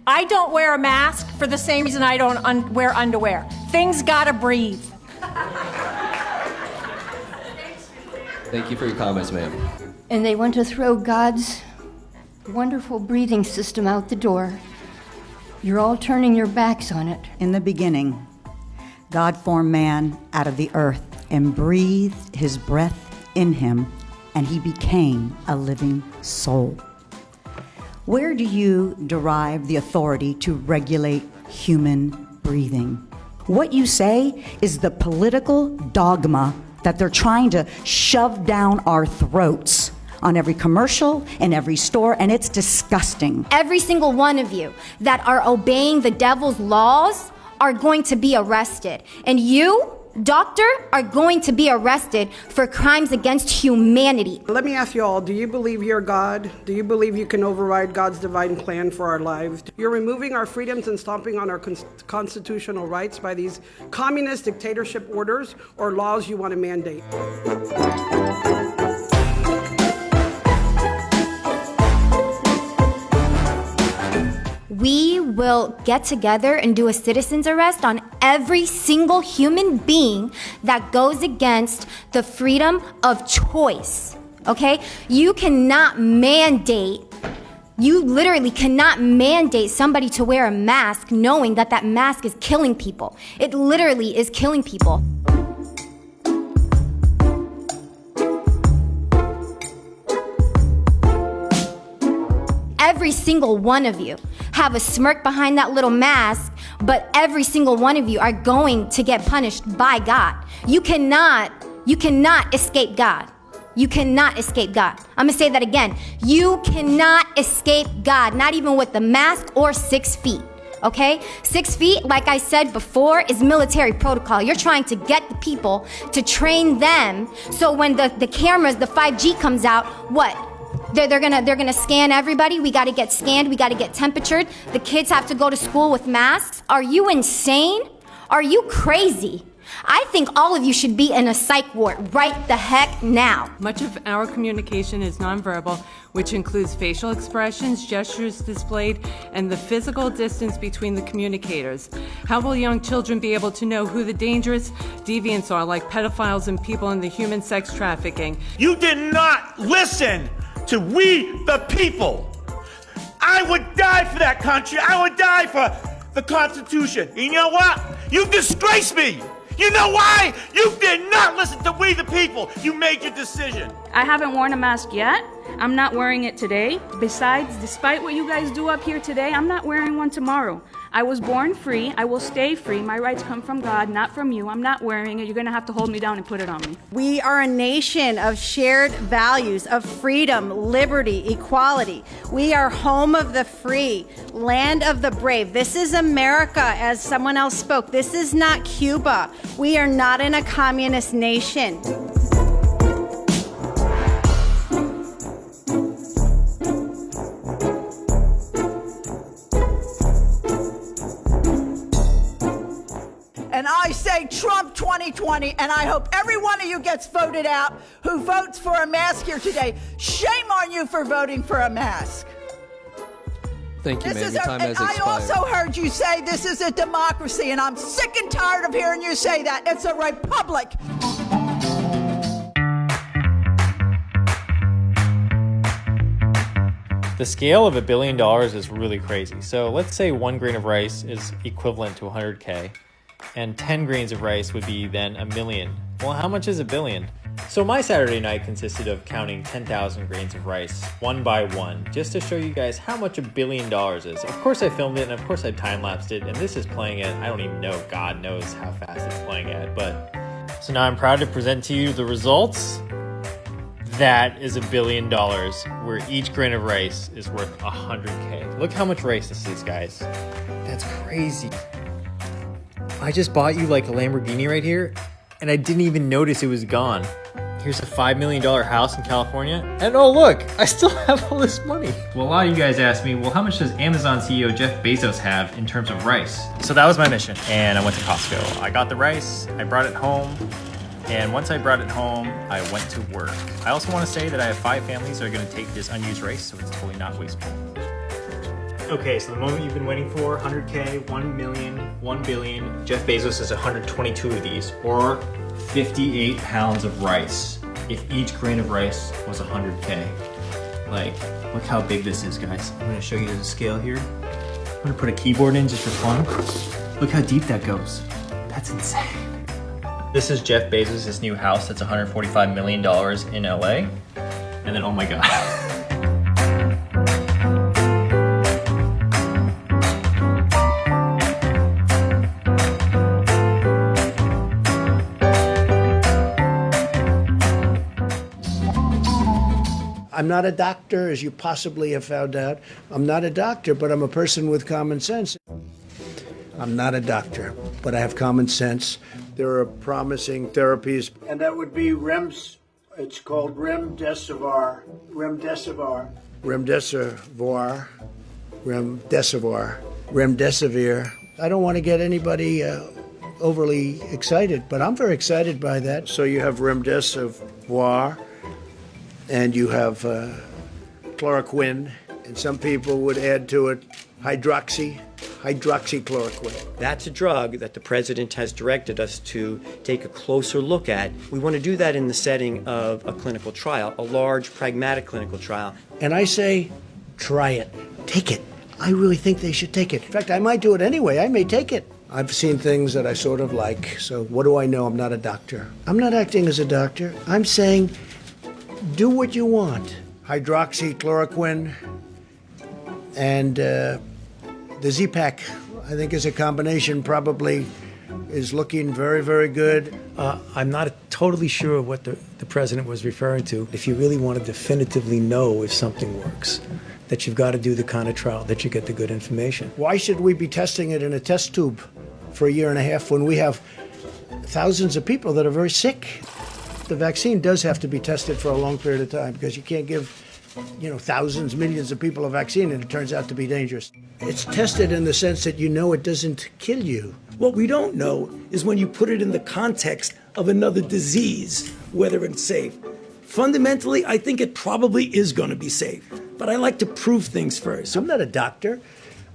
I don't wear a mask for the same reason I don't wear underwear. Things gotta breathe. Thank you for your comments, ma'am. And they want to throw God's wonderful breathing system out the door. You're all turning your backs on it. In the beginning, God formed man out of the earth and breathed his breath in him, and he became a living soul. Where do you derive the authority to regulate human breathing? What you say is the political dogma that they're trying to shove down our throats on every commercial, in every store, and it's disgusting. Every single one of you that are obeying the devil's laws are going to be arrested. And you, doctor, are going to be arrested for crimes against humanity. Let me ask you all, do you believe you're God? Do you believe you can override God's divine plan for our lives? You're removing our freedoms and stomping on our constitutional rights by these communist dictatorship orders or laws you want to mandate. We will get together and do a citizen's arrest on every single human being that goes against the freedom of choice, okay? You literally cannot mandate somebody to wear a mask knowing that that mask is killing people. It literally is killing people. Every single one of you have a smirk behind that little mask, but every single one of you are going to get punished by God. You cannot escape God. You cannot escape God. I'm gonna say that again. You cannot escape God, not even with the mask or 6 feet. Okay? 6 feet, like I said before, is military protocol. You're trying to get the people to train them so when the cameras, the 5G comes out, what? They're gonna scan everybody. We gotta get scanned. We gotta get temperatured. The kids have to go to school with masks. Are you insane? Are you crazy? I think all of you should be in a psych ward right the heck now. Much of our communication is nonverbal, which includes facial expressions, gestures displayed, and the physical distance between the communicators. How will young children be able to know who the dangerous deviants are, like pedophiles and people in the human sex trafficking? You did not listen to we the people. I would die for that country. I would die for the Constitution. And you know what? You disgrace me. You know why? You did not listen to we the people. You made your decision. I haven't worn a mask yet. I'm not wearing it today. Besides, despite what you guys do up here today, I'm not wearing one tomorrow. I was born free. I will stay free. My rights come from God, not from you. I'm not wearing it. You're going to have to hold me down and put it on me. We are a nation of shared values of freedom, liberty, equality. We are home of the free, land of the brave. This is America, as someone else spoke. This is not Cuba. We are not in a communist nation. And I say Trump 2020, and I hope every one of you gets voted out who votes for a mask here today. Shame on you for voting for a mask. Thank you, ma'am. Your time has expired. I also heard you say this is a democracy, and I'm sick and tired of hearing you say that. It's a republic. The scale of $1 billion is really crazy. So let's say 1 grain of rice is equivalent to 100K, and 10 grains of rice would be then 1 million. Well, how much is 1 billion? So my Saturday night consisted of counting 10,000 grains of rice, one by one, just to show you guys how much $1 billion is. Of course I filmed it, and of course I time-lapsed it, and this is playing at, I don't even know, God knows how fast it's playing at, but... So now I'm proud to present to you the results. That is $1 billion, where each grain of rice is worth 100K. Look how much rice this is, guys. That's crazy. I just bought you like a Lamborghini right here, and I didn't even notice it was gone. Here's a $5 million house in California, and oh look, I still have all this money. Well, a lot of you guys asked me, well, how much does Amazon CEO Jeff Bezos have in terms of rice? So that was my mission, and I went to Costco. I got the rice, I brought it home, and once I brought it home, I went to work. I also want to say that I have 5 families that are going to take this unused rice, so it's totally not wasteful. Okay, so the moment you've been waiting for, 100K, 1 million, 1 billion. Jeff Bezos has 122 of these, or 58 pounds of rice. If each grain of rice was 100K. Like, look how big this is, guys. I'm gonna show you the scale here. I'm gonna put a keyboard in just for fun. Look how deep that goes. That's insane. This is Jeff Bezos' new house that's $145 million in LA. And then, oh my God. I'm not a doctor, as you possibly have found out. I'm not a doctor, but I'm a person with common sense. I'm not a doctor, but I have common sense. There are promising therapies. And that would be it's called remdesivir. I don't want to get anybody overly excited, but I'm very excited by that. So you have remdesivir, and you have chloroquine, and some people would add to it hydroxychloroquine. That's a drug that the president has directed us to take a closer look at. We want to do that in the setting of a clinical trial, a large, pragmatic clinical trial. And I say, try it. Take it. I really think they should take it. In fact, I might do it anyway. I may take it. I've seen things that I sort of like, so what do I know? I'm not a doctor. I'm not acting as a doctor. I'm saying, do what you want. Hydroxychloroquine and the Z-Pak, I think, is a combination, probably is looking very, very good. I'm not totally sure what the president was referring to. If you really want to definitively know if something works, that you've got to do the kind of trial that you get the good information. Why should we be testing it in a test tube for a year and a half when we have thousands of people that are very sick? The vaccine does have to be tested for a long period of time because you can't give, thousands, millions of people a vaccine and it turns out to be dangerous. It's tested in the sense that it doesn't kill you. What we don't know is when you put it in the context of another disease, whether it's safe. Fundamentally, I think it probably is going to be safe, but I like to prove things first. I'm not a doctor.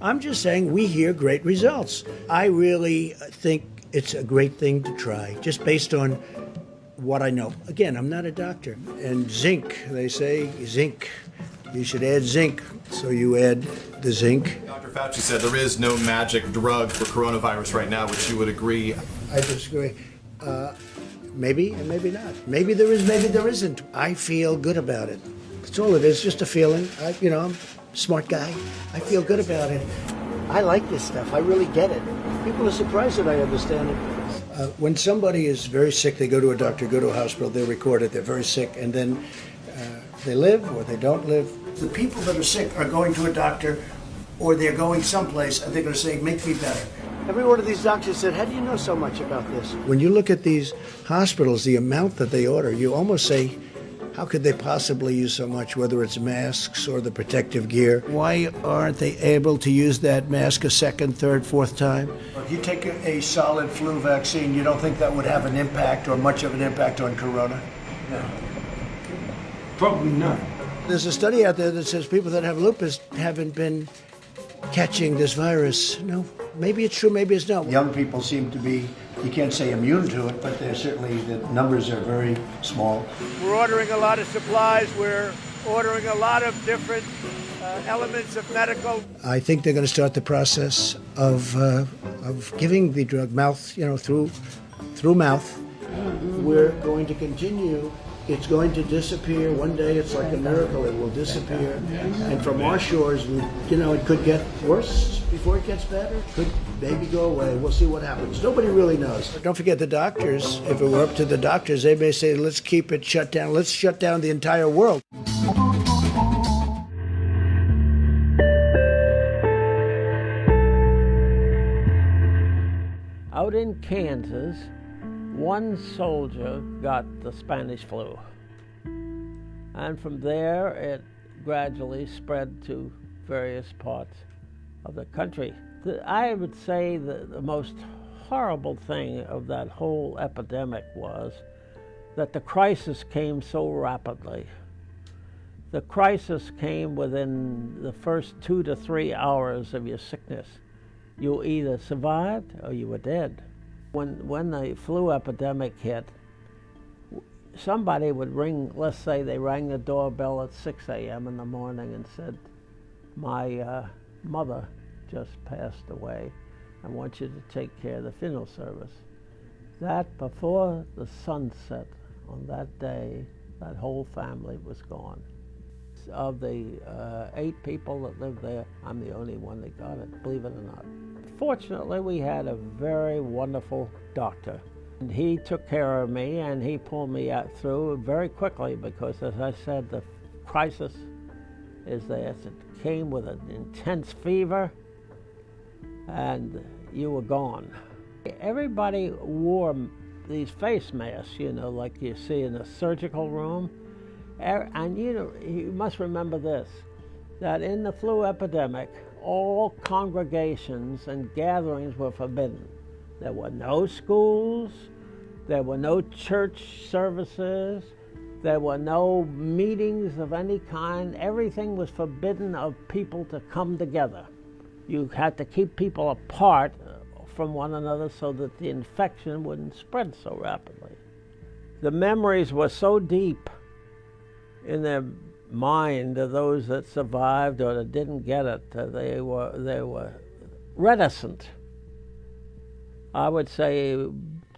I'm just saying we hear great results. I really think it's a great thing to try, just based on what I know. Again, I'm not a doctor. And zinc, they say zinc. You should add zinc. So you add the zinc. Dr. Fauci said there is no magic drug for coronavirus right now, which you would agree. I disagree. Maybe and maybe not. Maybe there is, maybe there isn't. I feel good about it. That's all it is, just a feeling. I'm a smart guy. I feel good about it. I like this stuff. I really get it. People are surprised that I understand it. When somebody is very sick, they go to a doctor, go to a hospital, they record it, they're very sick, and then they live or they don't live. The people that are sick are going to a doctor or they're going someplace and they're going to say, make me better. Every one of these doctors said, how do you know so much about this? When you look at these hospitals, the amount that they order, you almost say, how could they possibly use so much, whether it's masks or the protective gear? Why aren't they able to use that mask a second, third, fourth time? If you take a solid flu vaccine, you don't think that would have an impact or much of an impact on corona? No. Probably not. There's a study out there that says people that have lupus haven't been catching this virus. No, maybe it's true, maybe it's not. Young people seem to be, you can't say immune to it, but they're certainly, the numbers are very small. We're ordering a lot of supplies. We're ordering a lot of different elements of medical. I think they're going to start the process of giving the drug through mouth. We're going to continue. It's going to disappear. One day it's like a miracle. It will disappear. And from our shores, it could get worse before it gets better. It could maybe go away. We'll see what happens. Nobody really knows. But don't forget the doctors. If it were up to the doctors, they may say, let's keep it shut down. Let's shut down the entire world. Out in Kansas, one soldier got the Spanish flu. And from there, it gradually spread to various parts of the country. I would say the most horrible thing of that whole epidemic was that the crisis came so rapidly The crisis came within the first 2 to 3 hours of your sickness. You either survived or you were dead. When the flu epidemic hit, somebody would ring, let's say they rang the doorbell at 6 a.m. in the morning and said, my mother just passed away. I want you to take care of the funeral service. That before the sunset on that day, that whole family was gone. Of the 8 people that lived there, I'm the only one that got it, believe it or not. Fortunately, we had a very wonderful doctor. And he took care of me and he pulled me out through very quickly because, as I said, the crisis is there. It came with an intense fever and you were gone. Everybody wore these face masks, you know, like you see in a surgical room. And you must remember this, that in the flu epidemic, all congregations and gatherings were forbidden. There were no schools, there were no church services, there were no meetings of any kind. Everything was forbidden of people to come together. You had to keep people apart from one another so that the infection wouldn't spread so rapidly. The memories were so deep in their mind of those that survived or that didn't get it. They were reticent. I would say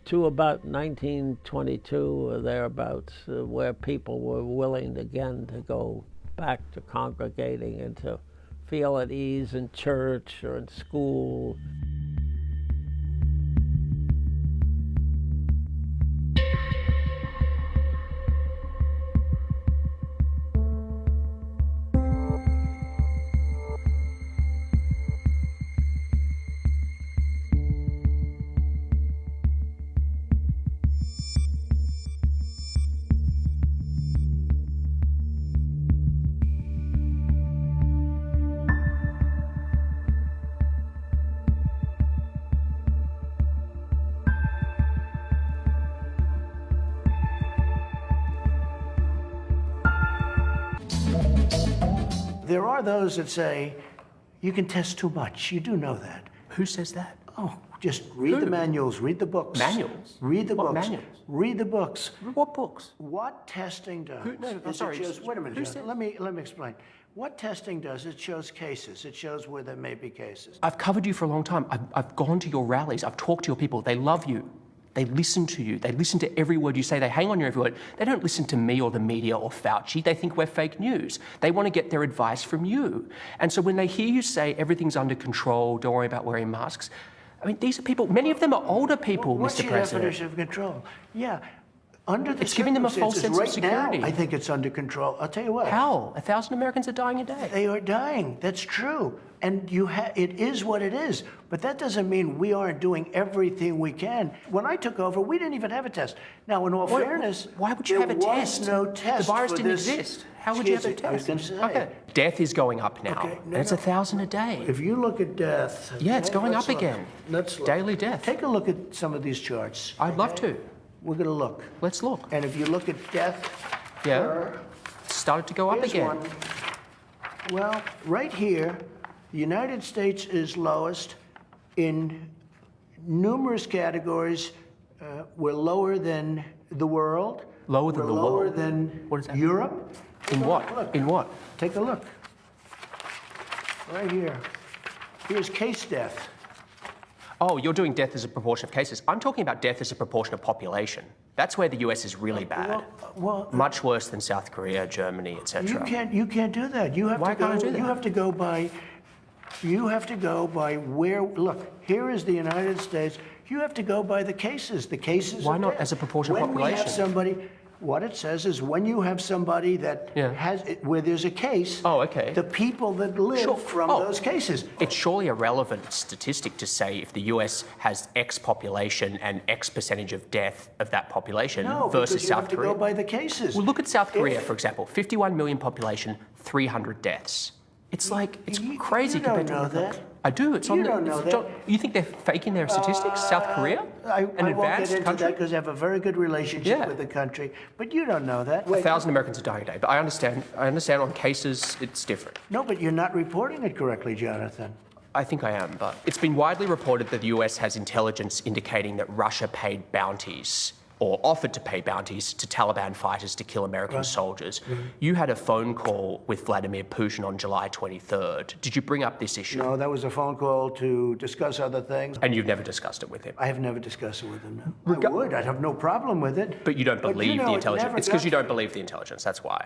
to about 1922 or thereabouts, where people were willing again to go back to congregating and to feel at ease in church or in school. There are those that say, you can test too much. You do know that. Who says that? Oh, just read the manuals, read the books. Manuals? Read the What books. manuals? Read the books. What books? What testing does I'm sorry. wait a minute, Who John. said- Let me explain. What testing does, it shows cases. It shows where there may be cases. I've covered you for a long time. I've gone to your rallies. I've talked to your people. They love you. They listen to you. They listen to every word you say. They hang on your every word. They don't listen to me or the media or Fauci. They think we're fake news. They want to get their advice from you. And so when they hear you say everything's under control, don't worry about wearing masks, I mean, these are people, many of them are older people, What's Mr. your President. definition of control? Yeah. Under the It's giving them a false sense of circumstances right security. now, I think it's under control. I'll tell you what. How? 1,000 Americans are dying a day. They are dying. That's true. And it is what it is. But that doesn't mean we aren't doing everything we can. When I took over, we didn't even have a test. Now, in all fairness, why would you have a test? There was no test. The virus for didn't this. exist. How would you have a Excuse me, I was test? going to say. Okay. Death is going up now. Okay, no, and it's no. 1,000 a day. If you look at death. Yeah, it's okay, going let's up look. again. Let's look. Daily death. Take a look at some of these charts. I'd love to. We're going to look. Let's look. And if you look at death. Yeah. It started to go up Here's again. one. Well, right here, the United States is lowest in numerous categories. We're lower than the world. Lower than We're the lower world? than What does that Europe. In Take a what? look. In what? Take a look. Right here. Here's case death. Oh, you're doing death as a proportion of cases. I'm talking about death as a proportion of population. That's where the US is really bad. Well, much worse than South Korea, Germany, etc. You can't do that. You have Why to go. can't I do that? You have to go by. You have to go by where. Look, here is the United States. You have to go by the cases. The cases. Why are not dead. as a proportion of when we have population? somebody. What it says is when you have somebody that has where there's a case. Oh, okay. The people that live from those cases. It's surely a relevant statistic to say if the US has X population and X percentage of death of that population No, versus because you South have to Korea. go by the cases. Well, look at South Korea, for example. 51 million population, 300 deaths. It's like, it's crazy You don't compared to know other that. countries. I do. It's on You the. don't know it's that. You think they're faking their statistics? South Korea? I An won't get advanced into country? that because I have a very good relationship Yeah. with the country, but you don't know that. 1,000 Americans are dying a day, but I understand on cases it's different. No, but you're not reporting it correctly, Jonathan. I think I am, but it's been widely reported that the US has intelligence indicating that Russia paid bounties or offered to pay bounties to Taliban fighters to kill American soldiers. You had a phone call with Vladimir Putin on July 23rd. Did you bring up this issue? No, that was a phone call to discuss other things. And you've never discussed it with him? I have never discussed it with him, no. I would. I'd have no problem with it. But you don't believe the intelligence. never It's because got you don't believe the intelligence, that's why.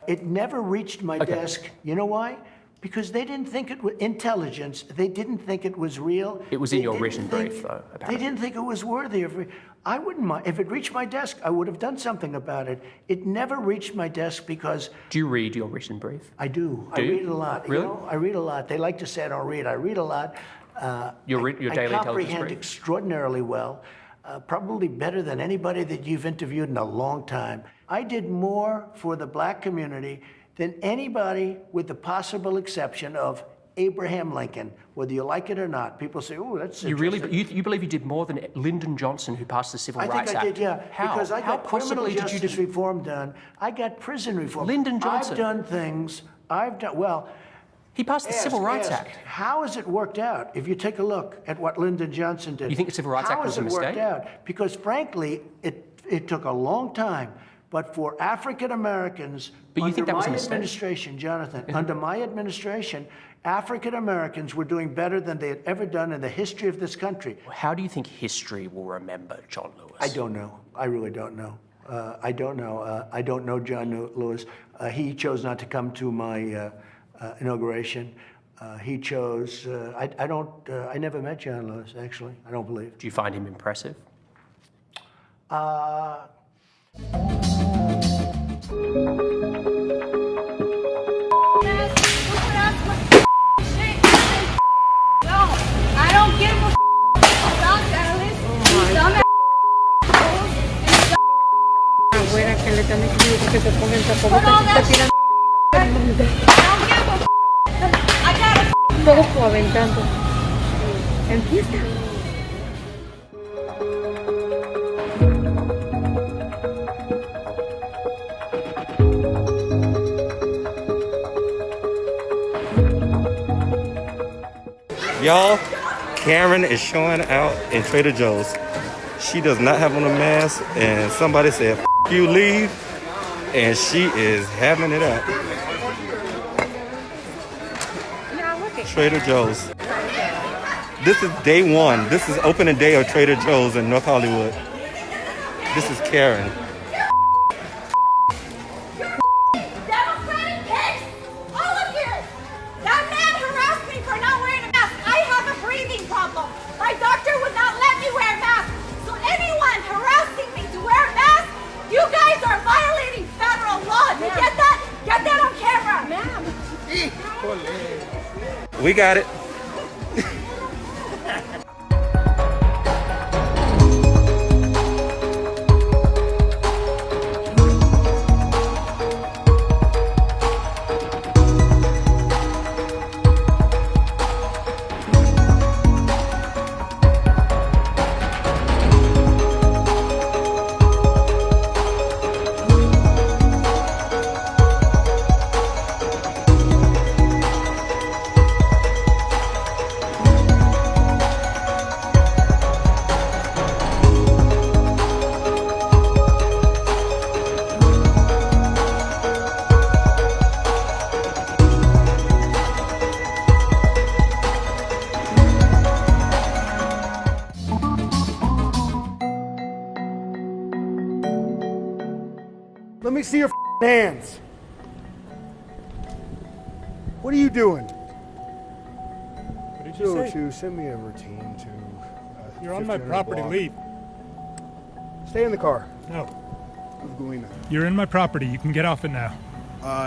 It never reached my desk. You know why? Because they didn't think it was intelligence. They didn't think it was real. It was in your written brief, though, They apparently. didn't think it was worthy of. I wouldn't mind. If it reached my desk, I would have done something about it. It never reached my desk because. Do you read your written brief? I do. I Do you? read a lot. Really? You know, I read a lot. They like to say I don't read. I read a lot. Your daily I intelligence comprehend brief? extraordinarily well. Probably better than anybody that you've interviewed in a long time. I did more for the black community than anybody, with the possible exception of Abraham Lincoln. Whether you like it or not, people say, "Oh, that's You really, interesting." you believe you did more than Lyndon Johnson, who passed the Civil I Rights think I Act? did, yeah. How? Because I How got criminal possibly did you justice do? reform done. I got prison reform. Lyndon Johnson. I've done things. Well. He passed the Civil Rights Act. How has it worked out? If you take a look at what Lyndon Johnson did. You think the Civil Rights Act was a How has it mistake? worked out? Because frankly, it took a long time. But for African Americans, But you think that was a my mistake? administration, Jonathan, under my administration, African Americans were doing better than they had ever done in the history of this country. How do you think history will remember John Lewis? I don't know. I really don't know. I don't know. I don't know John Lewis. He chose not to come to my inauguration. He chose. I never met John Lewis. Actually, I don't believe. Do you find him impressive? I don't give a about Alice. Dumb Abuela, que le están diciendo que se ponga el tapabocas y está tirando. Todos como aventando. Empieza. Y'all, Karen is showing out in Trader Joe's. She does not have on a mask, and somebody said, "F you, leave," and she is having it up. Trader Joe's. This is day one. This is opening day of Trader Joe's in North Hollywood. This is Karen. Democratic pigs! All of you! That man harassed me for not wearing a mask. I have a breathing problem. My doctor would not let me wear a mask. So anyone harassing me to wear a mask, you guys are violating federal law. Do you get that? Get that on camera. Ma'am. We got it. Let me see your hands. What are you doing? What did you say? To send me a routine to. You're on my 1500 property. block. Leave. Stay in the car. No. Of Galena. You're in my property. You can get off it now.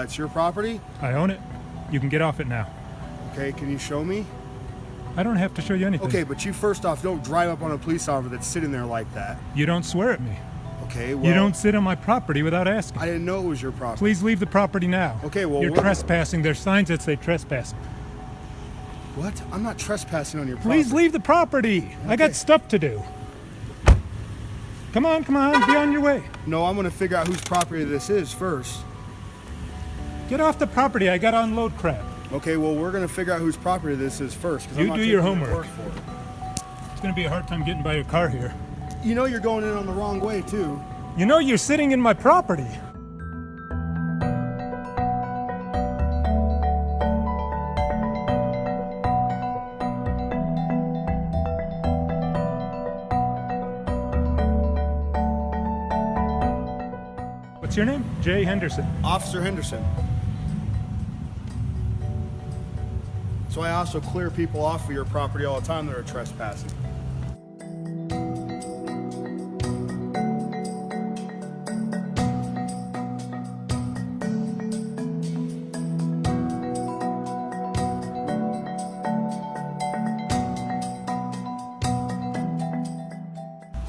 It's your property? I own it. You can get off it now. Okay, can you show me? I don't have to show you anything. Okay, but you first off don't drive up on a police officer that's sitting there like that. You don't swear at me. Okay, well. You don't sit on my property without asking. I didn't know it was your property. Please leave the property now. Okay, well. You're trespassing. There's signs that say trespassing. What? I'm not trespassing on your property. Please leave the property. I got stuff to do. Come on, be on your way. No, I'm gonna figure out whose property this is first. Get off the property. I gotta unload crap. Okay, well, we're gonna figure out whose property this is first. 'Cause I'm You not do your taking your homework. word for it. It's gonna be a hard time getting by your car here. You know you're going in on the wrong way, too. You know you're sitting in my property. What's your name? Jay Henderson. Officer Henderson. So I also clear people off of your property all the time that are trespassing.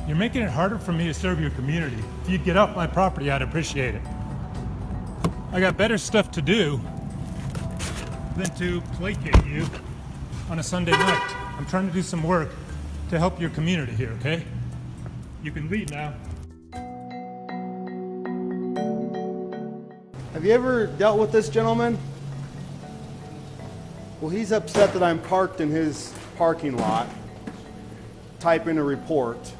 You're making it harder for me to serve your community. If you'd get off my property, I'd appreciate it. I got better stuff to do than to placate you on a Sunday night. I'm trying to do some work to help your community here, okay? You can leave now. Have you ever dealt with this gentleman? Well, he's upset that I'm parked in his parking lot, typing a report,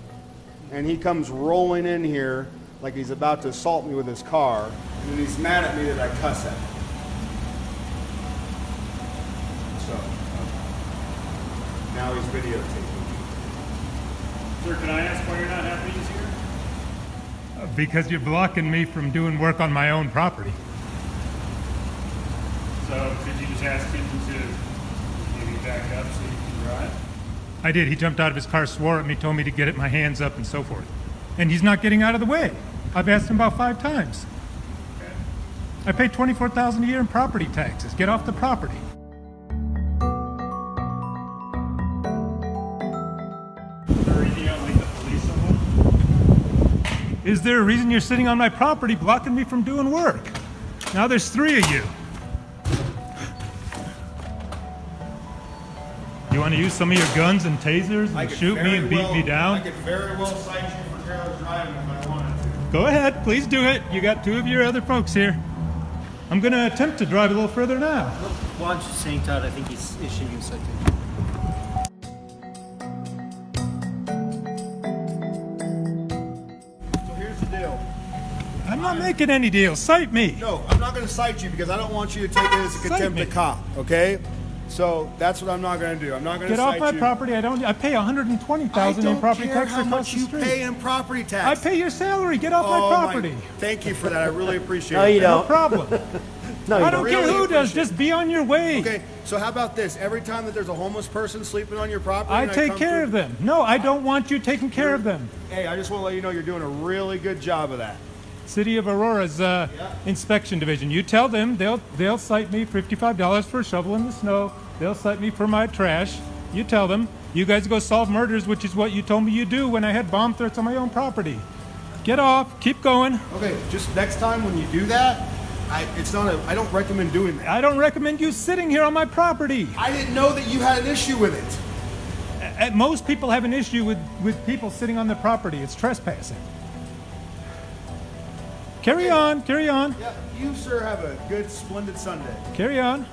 and he comes rolling in here like he's about to assault me with his car, and then he's mad at me that I cuss at him. So, now he's videotaping me. Sir, can I ask why you're not happy he's here? Because you're blocking me from doing work on my own property. So, did you just ask him to maybe back up so you can drive? I did. He jumped out of his car, swore at me, told me to get my hands up and so forth. And he's not getting out of the way. I've asked him about 5 times. Okay. I pay $24,000 a year in property taxes. Get off the property. Is there anything else like the police someone? Is there a reason you're sitting on my property blocking me from doing work? Now there's 3 of you. You want to use some of your guns and tasers and shoot me and beat me down? I could very well cite you for careless driving if I wanted to. Go ahead, please do it. You got 2 of your other folks here. I'm going to attempt to drive a little further now. Why don't you sing, Todd? I think he's issuing you a citation. So here's the deal. I'm not making any deals. Cite me. No, I'm not going to cite you because I don't want you to take it as a contempt of cop, okay? So that's what I'm not going to do. I'm not going to Get cite off you. my property. I pay $120,000 in property tax how across much the you street. pay in property tax. I pay your salary. Get off my property. Thank you for that. I really appreciate it. No, you No don't. problem. No, you I don't Really care who does. appreciate Just be on your way. Okay, so how about this? Every time that there's a homeless person sleeping on your property, I and take come care through- of them. No, I don't want you taking care of them. Hey, I just want to let you know you're doing a really good job of that. City of Aurora's inspection division. You tell them they'll cite me $55 for shoveling the snow. They'll cite me for my trash. You tell them. You guys go solve murders, which is what you told me you do when I had bomb threats on my own property. Get off. Keep going. Okay, just next time when you do that, I don't recommend doing that. I don't recommend you sitting here on my property. I didn't know that you had an issue with it. Most people have an issue with people sitting on their property. It's trespassing. Carry on. Carry on. Yeah, you, sir, have a good, splendid Sunday. Carry on.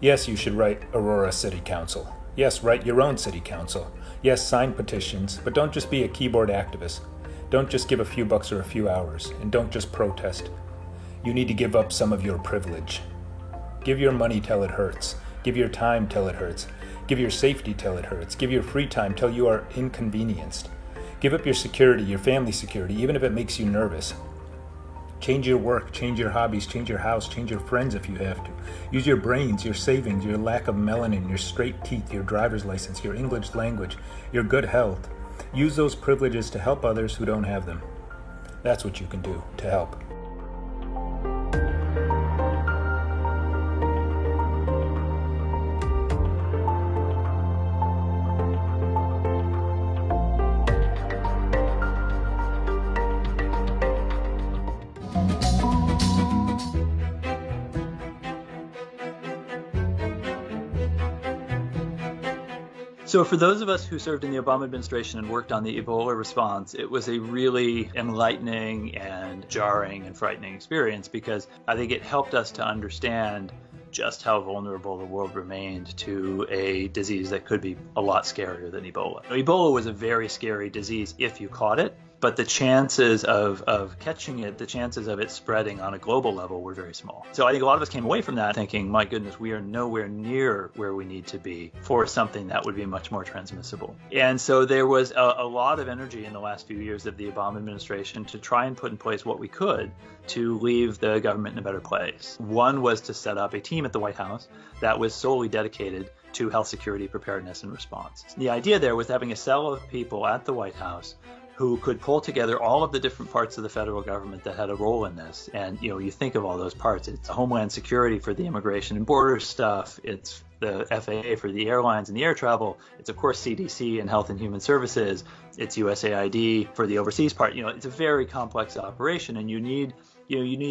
Yes, you should write Aurora City Council. Yes, write your own city council. Yes, sign petitions, but don't just be a keyboard activist. Don't just give a few bucks or a few hours, and don't just protest. You need to give up some of your privilege. Give your money till it hurts. Give your time till it hurts. Give your safety till it hurts. Give your free time till you are inconvenienced. Give up your security, your family security, even if it makes you nervous. Change your work, change your hobbies, change your house, change your friends if you have to. Use your brains, your savings, your lack of melanin, your straight teeth, your driver's license, your English language, your good health. Use those privileges to help others who don't have them. That's what you can do to help. So for those of us who served in the Obama administration and worked on the Ebola response, it was a really enlightening and jarring and frightening experience because I think it helped us to understand just how vulnerable the world remained to a disease that could be a lot scarier than Ebola. Ebola was a very scary disease if you caught it, but the chances of catching it, the chances of it spreading on a global level were very small. So I think a lot of us came away from that thinking, my goodness, we are nowhere near where we need to be for something that would be much more transmissible. And so there was a lot of energy in the last few years of the Obama administration to try and put in place what we could to leave the government in a better place. One was to set up a team at the White House that was solely dedicated to health security preparedness and response. The idea there was having a cell of people at the White House who could pull together all of the different parts of the federal government that had a role in this. And, you think of all those parts. It's Homeland Security for the immigration and border stuff. It's the FAA for the airlines and the air travel. It's, of course, CDC and Health and Human Services. It's USAID for the overseas part. It's a very complex operation, and you need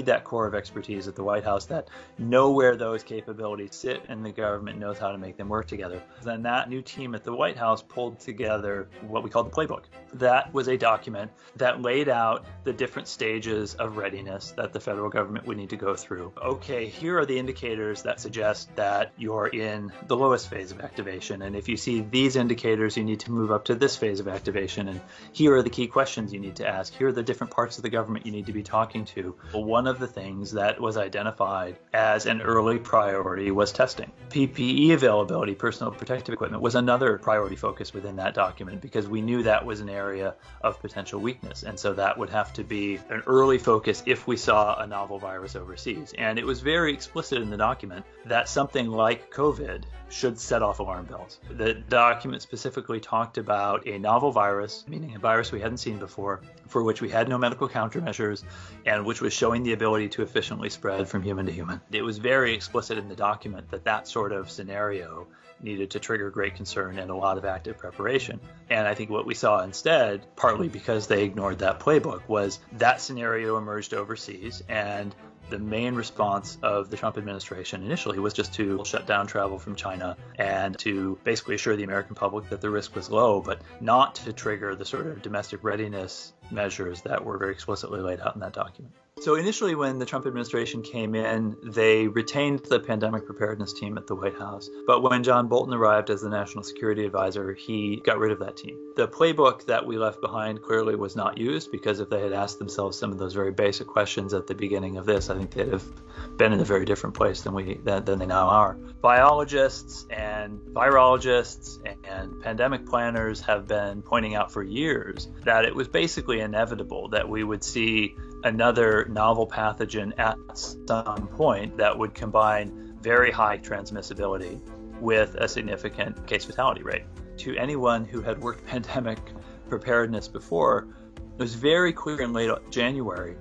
that core of expertise at the White House that know where those capabilities sit and the government knows how to make them work together. Then that new team at the White House pulled together what we called the playbook. That was a document that laid out the different stages of readiness that the federal government would need to go through. Okay, here are the indicators that suggest that you're in the lowest phase of activation. And if you see these indicators, you need to move up to this phase of activation. And here are the key questions you need to ask. Here are the different parts of the government you need to be talking to. One of the things that was identified as an early priority was testing. PPE availability, personal protective equipment, was another priority focus within that document because we knew that was an area of potential weakness. And so that would have to be an early focus if we saw a novel virus overseas. And it was very explicit in the document that something like COVID should set off alarm bells. The document specifically talked about a novel virus, meaning a virus we hadn't seen before, for which we had no medical countermeasures, and which was showing the ability to efficiently spread from human to human. It was very explicit in the document that that sort of scenario needed to trigger great concern and a lot of active preparation. And I think what we saw instead, partly because they ignored that playbook, was that scenario emerged overseas, and the main response of the Trump administration initially was just to shut down travel from China and to basically assure the American public that the risk was low, but not to trigger the sort of domestic readiness measures that were very explicitly laid out in that document. So initially when the Trump administration came in, they retained the pandemic preparedness team at the White House. But when John Bolton arrived as the national security advisor, he got rid of that team. The playbook that we left behind clearly was not used because if they had asked themselves some of those very basic questions at the beginning of this, I think they'd have been in a very different place than they now are. Biologists and virologists and pandemic planners have been pointing out for years that it was basically inevitable that we would see another novel pathogen at some point that would combine very high transmissibility with a significant case fatality rate. To anyone who had worked pandemic preparedness before, it was very clear in late January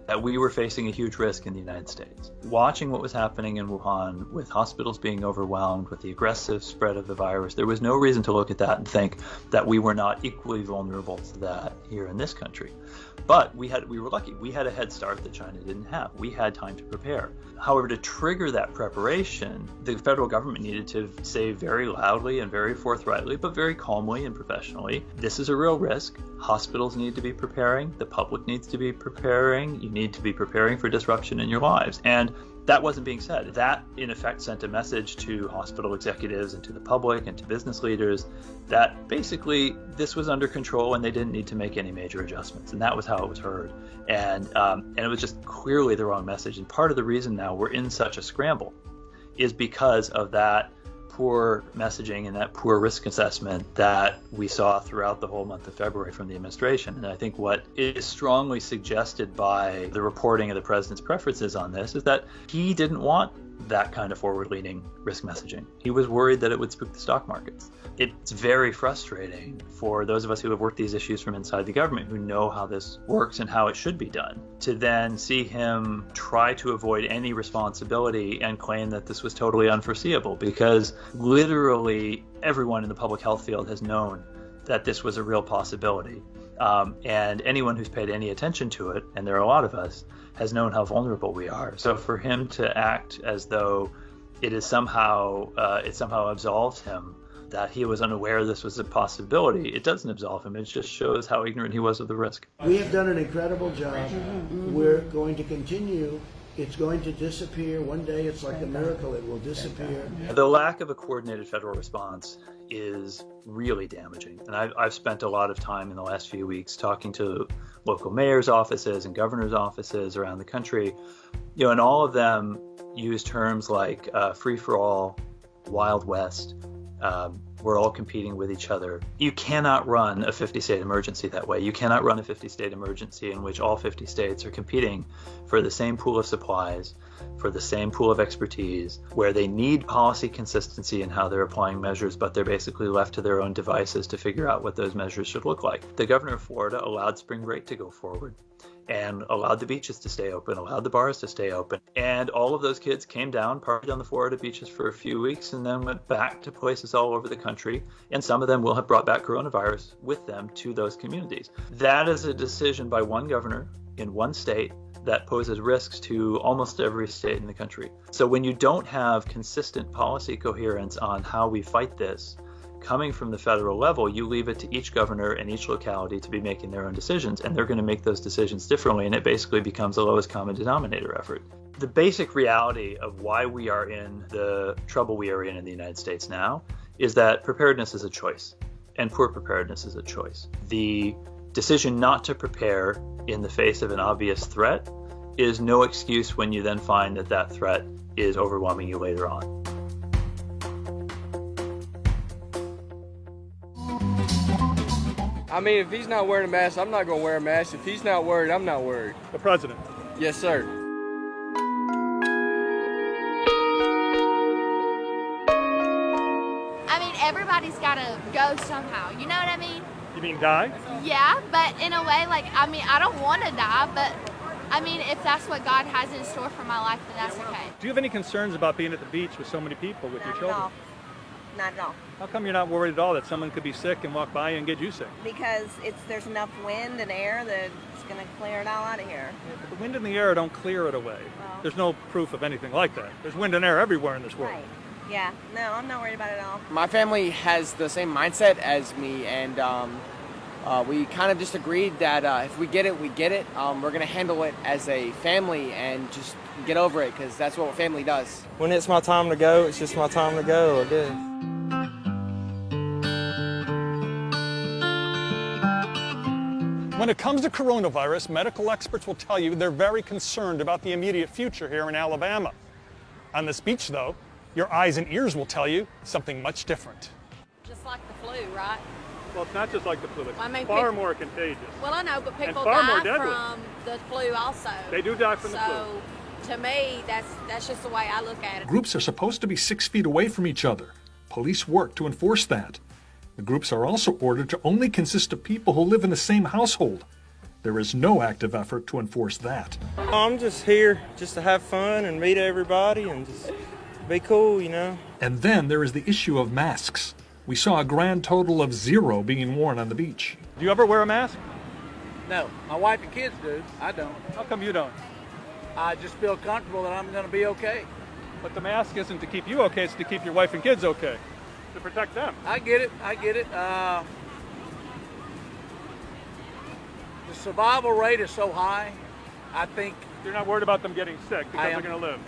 that we were facing a huge risk in the United States. Watching what was happening in Wuhan, with hospitals being overwhelmed, with the aggressive spread of the virus, there was no reason to look at that and think that we were not equally vulnerable to that here in this country. But we were lucky. We had a head start that China didn't have. We had time to prepare. However, to trigger that preparation, the federal government needed to say very loudly and very forthrightly, but very calmly and professionally, this is a real risk. Hospitals need to be preparing. The public needs to be preparing. You need to be preparing for disruption in your lives. And That wasn't being said. That, in effect, sent a message to hospital executives and to the public and to business leaders that basically this was under control and they didn't need to make any major adjustments. And that was how it was heard. And it was just clearly the wrong message. And part of the reason now we're in such a scramble is because of that poor messaging and that poor risk assessment that we saw throughout the whole month of February from the administration. And I think what is strongly suggested by the reporting of the president's preferences on this is that he didn't want that kind of forward-leaning risk messaging. He was worried that it would spook the stock markets. It's very frustrating for those of us who have worked these issues from inside the government, who know how this works and how it should be done, to then see him try to avoid any responsibility and claim that this was totally unforeseeable, because literally everyone in the public health field has known that this was a real possibility. And anyone who's paid any attention to it, and there are a lot of us, has known how vulnerable we are. So for him to act as though it somehow absolves him that he was unaware this was a possibility, it doesn't absolve him. It just shows how ignorant he was of the risk. We have done an incredible job. We're going to continue. It's going to disappear. One day, it's like a miracle. It will disappear. The lack of a coordinated federal response is really damaging. And I've spent a lot of time in the last few weeks talking to local mayors' offices and governors' offices around the country, and all of them use terms like free-for-all, Wild West. We're all competing with each other. You cannot run a 50-state emergency that way. You cannot run a 50-state emergency in which all 50 states are competing for the same pool of supplies, for the same pool of expertise, where they need policy consistency in how they're applying measures, but they're basically left to their own devices to figure out what those measures should look like. The governor of Florida allowed spring break to go forward and allowed the beaches to stay open, allowed the bars to stay open. And all of those kids came down, partied on the Florida beaches for a few weeks, and then went back to places all over the country. And some of them will have brought back coronavirus with them to those communities. That is a decision by one governor in one state that poses risks to almost every state in the country. So when you don't have consistent policy coherence on how we fight this, coming from the federal level, you leave it to each governor and each locality to be making their own decisions, and they're going to make those decisions differently, and it basically becomes a lowest common denominator effort. The basic reality of why we are in the trouble we are in the United States now is that preparedness is a choice, and poor preparedness is a choice. The decision not to prepare in the face of an obvious threat is no excuse when you then find that that threat is overwhelming you later on. I mean, if he's not wearing a mask, I'm not going to wear a mask. If he's not worried, I'm not worried. The president? Yes, sir. I mean, everybody's got to go somehow. You know what I mean? You mean die? Yeah, but in a way, I don't want to die, but I mean, if that's what God has in store for my life, then that's okay. Do you have any concerns about being at the beach with so many people with your children? Not at all. How come you're not worried at all that someone could be sick and walk by you and get you sick? Because there's enough wind and air that it's going to clear it all out of here. Yeah, but the wind and the air don't clear it away. Well, there's no proof of anything like that. There's wind and air everywhere in this world. Right. Yeah. No, I'm not worried about it at all. My family has the same mindset as me, and we kind of just agreed that if we get it, we get it. We're going to handle it as a family and just get over it, because that's what family does. When it's my time to go, it's just my time to go, I guess. When it comes to coronavirus, medical experts will tell you they're very concerned about the immediate future here in Alabama. On this beach, though, your eyes and ears will tell you something much different. Just like the flu, right? Well, it's not just like the flu. It's I mean, far more contagious. Well, I know, but people far more die deadly. from the flu also. They do die from the flu. So, to me, that's just the way I look at it. Groups are supposed to be 6 feet away from each other. Police work to enforce that. The groups are also ordered to only consist of people who live in the same household. There is no active effort to enforce that. I'm just here just to have fun and meet everybody and just be cool, you know. And then there is the issue of masks. We saw a grand total of 0 being worn on the beach. Do you ever wear a mask? No. My wife and kids do. I don't. How come you don't? I just feel comfortable that I'm going to be okay. But the mask isn't to keep you okay, it's to keep your wife and kids okay. To protect them. I get it. The survival rate is so high, I think... You're not worried about them getting sick because they're going to live?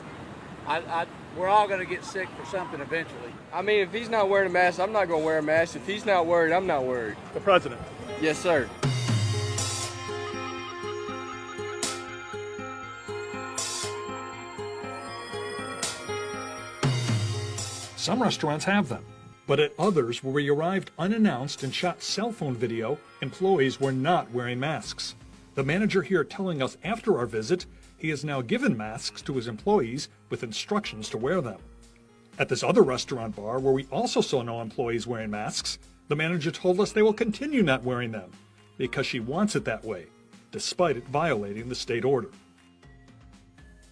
we're all going to get sick for something eventually. I mean, if he's not wearing a mask, I'm not going to wear a mask. If he's not worried, I'm not worried. The president. Yes, sir. Some restaurants have them, but at others where we arrived unannounced and shot cell phone video, employees were not wearing masks. The manager here telling us after our visit, he has now given masks to his employees with instructions to wear them. At this other restaurant bar where we also saw no employees wearing masks, the manager told us they will continue not wearing them because she wants it that way, despite it violating the state order.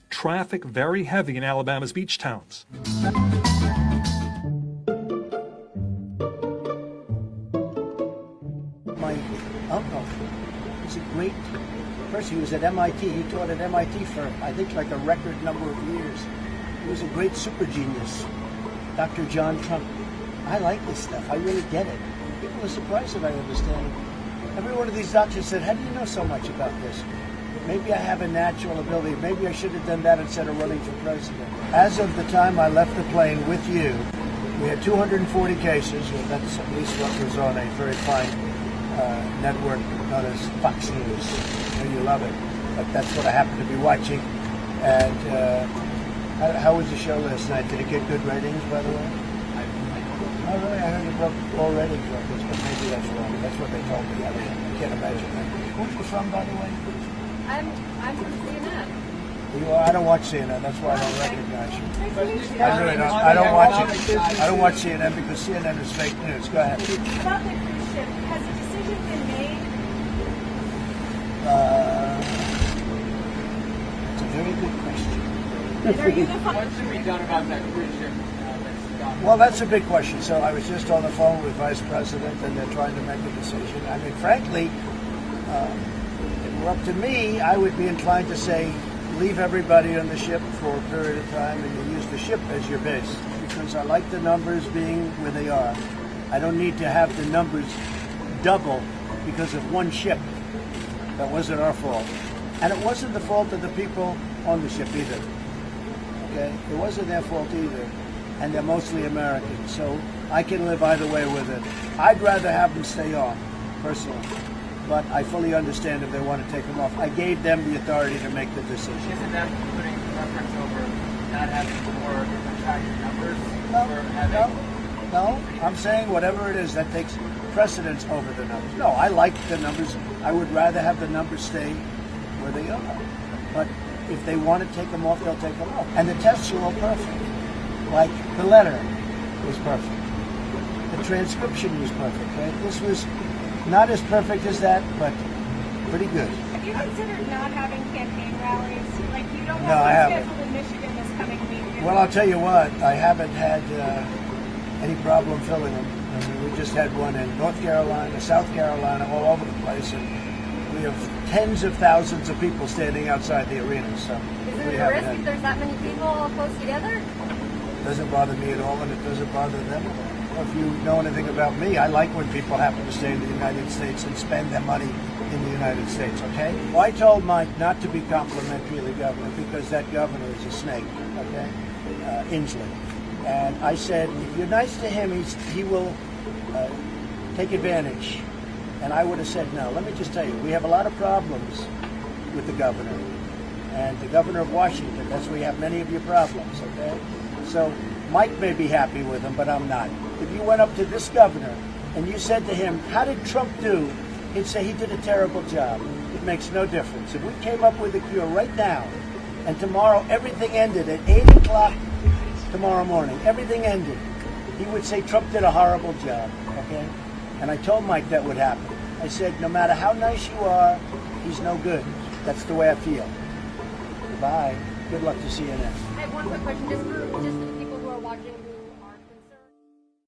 Traffic very heavy in Alabama's beach towns. My uncle was a great person. He was at MIT. He taught at MIT for, I think, like a record number of years. He was a great super genius, Dr. John Trump. I like this stuff. I really get it. People are surprised that I understand it. Every one of these doctors said, how do you know so much about this? Maybe I have a natural ability. Maybe I should have done that instead of running for president. As of the time I left the plane with you, we had 240 cases. Well, that's at least what was on a very fine network known as Fox News. I know you love it, but that's what I happened to be watching. And how was the show last night? Did it get good ratings, by the way? Oh, really? I heard it broke already records, but maybe that's wrong. That's what they told me. I can't imagine that. Where are you from, by the way? I'm from CNN. You are? I don't watch CNN. That's why I don't recognize you. I really don't. I don't watch it. I don't watch CNN because CNN is fake news. Go ahead. About the cruise ship, has a decision been made? It's a very good question. What should be done about that cruise ship? Well, that's a big question. So I was just on the phone with Vice President, and they're trying to make a decision. I mean, frankly, if it were up to me, I would be inclined to say, leave everybody on the ship for a period of time, and you use the ship as your base. Because I like the numbers being where they are. I don't need to have the numbers double because of one ship. That wasn't our fault. And it wasn't the fault of the people on the ship either. Okay? It wasn't their fault either. And they're mostly Americans, so I can live either way with it. I'd rather have them stay on, personally. But I fully understand if they want to take them off. I gave them the authority to make the decision. Isn't that putting preference over not having more attractive numbers? No. I'm saying whatever it is, that takes precedence over the numbers. No, I like the numbers. I would rather have the numbers stay where they are. But if they want to take them off, they'll take them off. And the tests are all perfect. Like the letter was perfect. The transcription was perfect, right? This was not as perfect as that, but pretty good. Have you considered not having campaign rallies? Like you don't No, have I haven't. scheduled in Michigan this coming week. Well, I'll tell you what, I haven't had any problem filling them. I mean, we just had one in North Carolina, South Carolina, all over the place, and we have tens of thousands of people standing outside the arena. So Is it a risk if there's that many people close together? Doesn't bother me at all, and it doesn't bother them. Well, if you know anything about me, I like when people happen to stay in the United States and spend their money in the United States, okay? Well, I told Mike not to be complimentary of the governor because that governor is a snake, okay? Inslee. And I said, if you're nice to him, he will take advantage. And I would have said no. Let me just tell you, we have a lot of problems with the governor. And the governor of Washington, that's where you have many of your problems, okay? So Mike may be happy with him, but I'm not. If you went up to this governor and you said to him, how did Trump do? He'd say he did a terrible job. It makes no difference. If we came up with a cure right now and tomorrow everything ended at 8 o'clock tomorrow morning, everything ended, he would say Trump did a horrible job, okay? And I told Mike that would happen. I said, no matter how nice you are, he's no good. That's the way I feel. Goodbye. Good luck to CNN. I have one quick question, just for the people who are watching